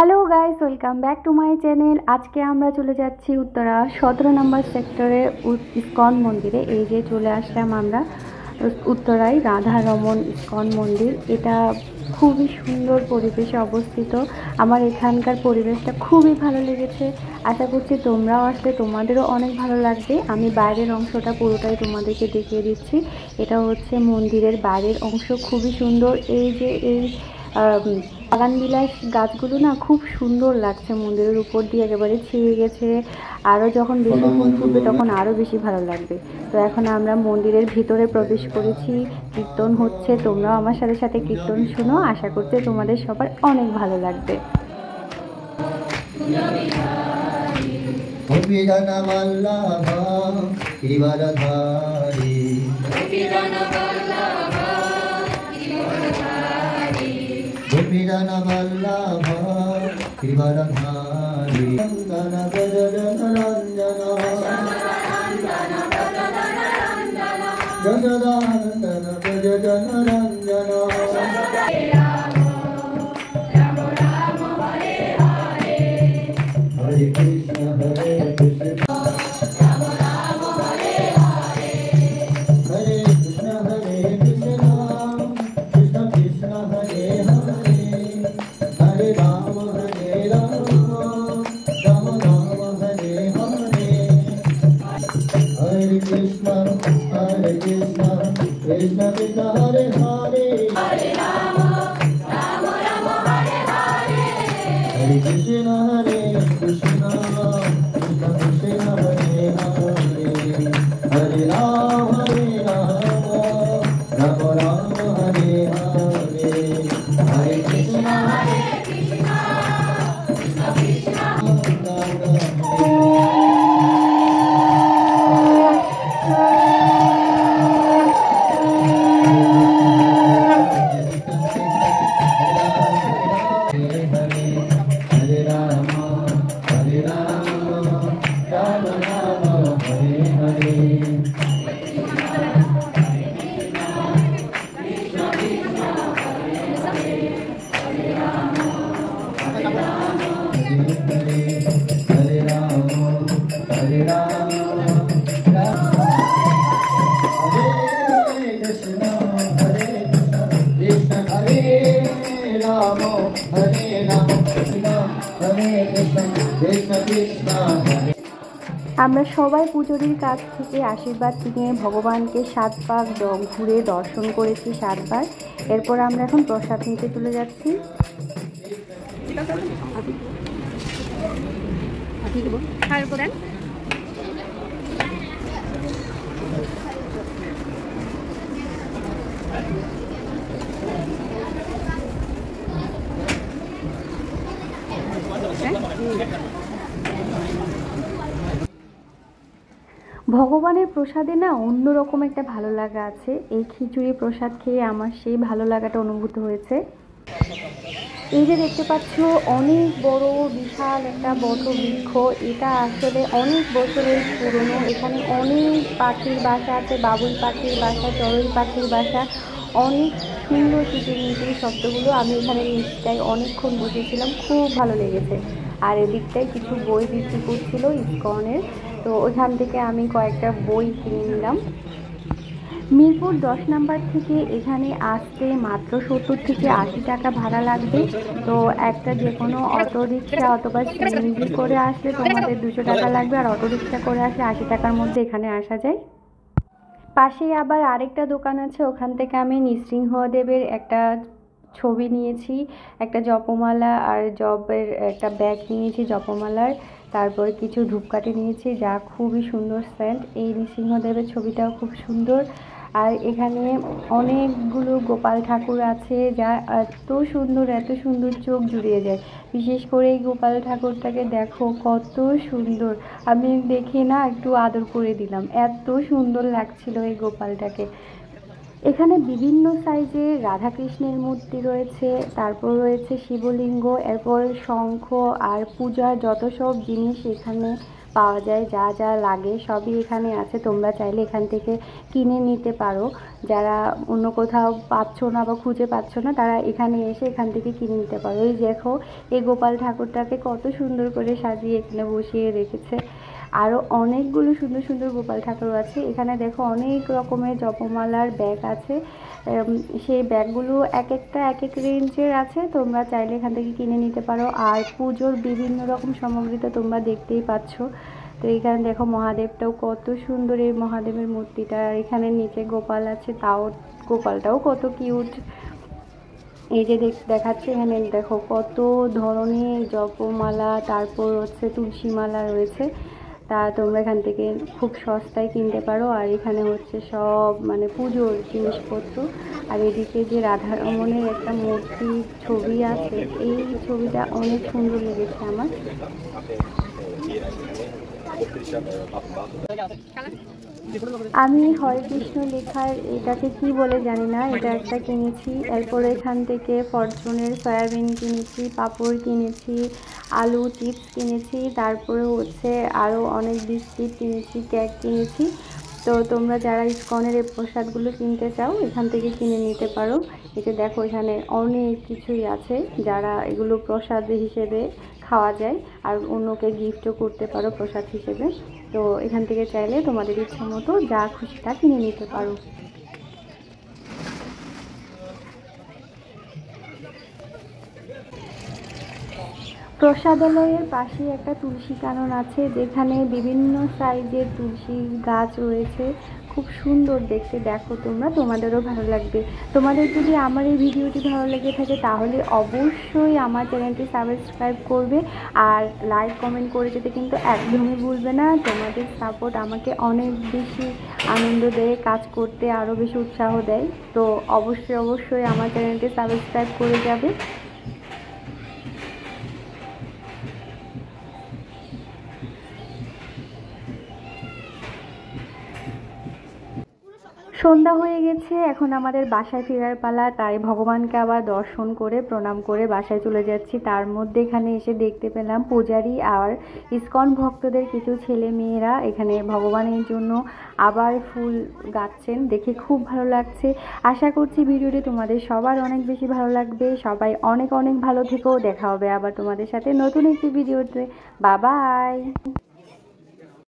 Hello guys, welcome back to my channel. আজকে আমরা চলে যাচ্ছি উত্তরা 17 নম্বর সেক্টরে ইস্কন মন্দিরে। এই যে চলে আসলাম আমরা উত্তরায় রাধারমণ ইস্কন মন্দির। এটা খুবই সুন্দর পরিবেশে অবস্থিত। আমার এখানকার পরিবেশটা খুবই ভালো লেগেছে। আশা করছি তোমরাও আসলে তোমাদেরও অনেক ভালো লাগবে। আমি বাইরের অংশটা পুরোটাই তোমাদেরকে দেখিয়ে দিচ্ছি। এটা হচ্ছে মন্দিরের বাইরের অংশ, খুবই সুন্দর। এই যে এই বাগানবিলাস গাছগুলো না খুব সুন্দর লাগছে, মন্দিরের উপর দিয়ে একেবারে ছেয়ে গেছে। আরও যখন বেশি ফুল ফুটবে তখন আরও বেশি ভালো লাগবে। তো এখন আমরা মন্দিরের ভিতরে প্রবেশ করেছি, কীর্তন হচ্ছে। তোমরাও আমার সাথে সাথে কীর্তন শুনো। আশা করছি তোমাদের সবার অনেক ভালো লাগবে। गोपीजन वल्लभ गिरिवरधारी नंदन व्रज जनरंजन यशोदानंदन व्रज जनरंजन। हरे कृष्ण हरे कृष्ण कृष्ण कृष्ण हरे हरे हरे राम राम राम हरे हरे हरे कृष्ण कृष्ण कृष्ण हरे हरे हरे राम राम राम हरे हरे हरे कृष्ण कृष्ण कृष्ण আমরা সবাই পুজোরির কাছ থেকে আশীর্বাদ নিয়ে ভগবানকে 7 পাক ঘুরে দর্শন করেছি 7 বার। এরপর আমরা এখন প্রসাদ নিতে চলে যাচ্ছি। ভগবানের প্রসাদে না অন্যরকম একটা ভালো লাগা আছে। এই খিচুড়ি প্রসাদ খেয়ে আমার সেই ভালো লাগাটা অনুভূত হয়েছে। এই যে দেখতে পাচ্ছ অনেক বড় বিশাল একটা বট বৃক্ষ। এটা আসলে অনেক বছরের পুরনো। এখানে অনেক পাখির বাসা আছে, বাবুই পাখির বাসা, চড়ুই পাখির বাসা। অনেক সুন্দর কিচিরমিচির শব্দগুলো। আমি এখানে নিচটায় অনেকক্ষণ বসেছিলাম, খুব ভালো লেগেছে। আর এদিকটায় কিছু বই বিক্রি করছিল ইস্কনের, তো ওইখান থেকে আমি কয়েকটা বই কিনে নিলাম। মিরপুর 10 নাম্বার থেকে এখানে আসতে মাত্র 70 থেকে 80 টাকা ভাড়া লাগবে। তো একটা যে কোনো অটোরিক্সা অথবা সিএনজি করে আসলে তোমাদের 200 টাকা লাগবে, আর অটোরিক্সা করে আসলে 80 টাকার মধ্যে এখানে আসা যায়। পাশেই আবার আরেকটা দোকান আছে, ওখান থেকে আমি নৃসিংহদেবের একটা ছবি নিয়েছি, একটা জপমালা আর জবের একটা ব্যাগ নিয়েছি জপমালার। তারপর কিছু ধূপকাঠি নিয়েছি, যা খুবই সুন্দর সেন্ট। এই নৃসিংহদেবের ছবিটাও খুব সুন্দর। আর এখানে অনেকগুলো গোপাল ঠাকুর আছে, যা এত সুন্দর চোখ জুড়িয়ে যায়। বিশেষ করে এই গোপাল ঠাকুরটাকে দেখো কত সুন্দর। আমি দেখে না একটু আদর করে দিলাম, এত সুন্দর লাগছিল এই গোপালটাকে। এখানে বিভিন্ন সাইজের রাধাকৃষ্ণের মূর্তি রয়েছে, তারপর রয়েছে শিবলিঙ্গ, এরপর শঙ্খ আর পূজার যত সব জিনিস এখানে পাওয়া যায়, যা যা লাগে সবই এখানে আছে। তোমরা চাইলে এখান থেকে কিনে নিতে পারো। যারা অন্য কোথাও পাচ্ছ না বা খুঁজে পাচ্ছ না, তারা এখানে এসে এখান থেকে কিনে নিতে পারো। এই দেখো, এই গোপাল ঠাকুরটাকে কত সুন্দর করে সাজিয়ে এখানে বসিয়ে রেখেছে। আরও অনেকগুলো সুন্দর সুন্দর গোপাল ঠাকুর আছে। এখানে দেখো অনেক রকমের জপমালার ব্যাগ আছে। সেই ব্যাগগুলো এক একটা এক এক রেঞ্জের আছে, তোমরা চাইলে এখান থেকে কিনে নিতে পারো। আর পুজোর বিভিন্ন রকম সামগ্রী তো তোমরা দেখতেই পাচ্ছ। তো এখানে দেখো মহাদেবটাও কত সুন্দর, এই মহাদেবের মূর্তিটা। আর এখানে নিচে গোপাল আছে, তাও গোপালটাও কত কিউট। এই যে দেখাচ্ছে এখানে দেখো কত ধরনের জপমালা, তারপর হচ্ছে তুলসী মালা রয়েছে। তা তোমরা এখান থেকে খুব সস্তায় কিনতে পারো। আর এখানে হচ্ছে সব মানে পুজোর জিনিসপত্র। আর এদিকে যে রাধারমণের একটা মূর্তি ছবি আছে, এই ছবিটা অনেক সুন্দর লেগেছে আমার। আমি হরে কৃষ্ণ লেখার এটাকে কি বলে জানি না, এটা একটা কিনেছি। এরপরে এখান থেকে ফরচুনের সয়াবিন কিনেছি, পাঁপড় কিনেছি, আলু চিপস কিনেছি, তারপরে হচ্ছে আরও অনেক বিস্কিট কিনেছি, কেক কিনেছি। তো তোমরা যারা ইসকনের এই প্রসাদগুলো কিনতে চাও এখান থেকে কিনে নিতে পারো। এটা দেখো এখানে অনেক কিছুই আছে, যারা এগুলো প্রসাদ হিসেবে খাওয়া যায় আর অন্যকে গিফটও করতে পারো প্রসাদ হিসেবে। তো এখান থেকে চাইলে তোমাদের ইচ্ছা মতো যা খুশি তা কিনে নিতে পারো। প্রসাদালয়ের পাশে একটা তুলসী কানন আছে, যেখানে বিভিন্ন সাইজের তুলসী গাছ রয়েছে। খুব সুন্দর দেখতে, দেখো তোমরা, তোমাদেরও ভালো লাগবে। তোমাদের যদি আমার এই ভিডিওটি ভালো লেগে থাকে তাহলে অবশ্যই আমার চ্যানেলটি সাবস্ক্রাইব করবে আর লাইক কমেন্ট করে যেতে কিন্তু একদমই ভুলবে না। তোমাদের সাপোর্ট আমাকে অনেক বেশি আনন্দ দেয়, কাজ করতে আরও বেশি উৎসাহ দেয়। তো অবশ্যই অবশ্যই আমার চ্যানেলটি সাবস্ক্রাইব করে যাবে। সন্ধ্যা হয়ে গেছে, এখন আমাদের বাসায় ফেরার পালা। তাই ভগবানকে আবার দর্শন করে প্রণাম করে বাসায় চলে যাচ্ছি। তার মধ্যে এখানে এসে দেখতে পেলাম পূজারী আর ইসকন ভক্তদের কিছু ছেলে মেয়েরা এখানে ভগবানের জন্য আবার ফুল গাচ্ছেন, দেখে খুব ভালো লাগছে। আশা করছি ভিডিওটি তোমাদের সবার অনেক বেশি ভালো লাগবে। সবাই অনেক অনেক ভালো থেকো। দেখা হবে আবার তোমাদের সাথে নতুন একটি ভিডিওতে। Bye bye.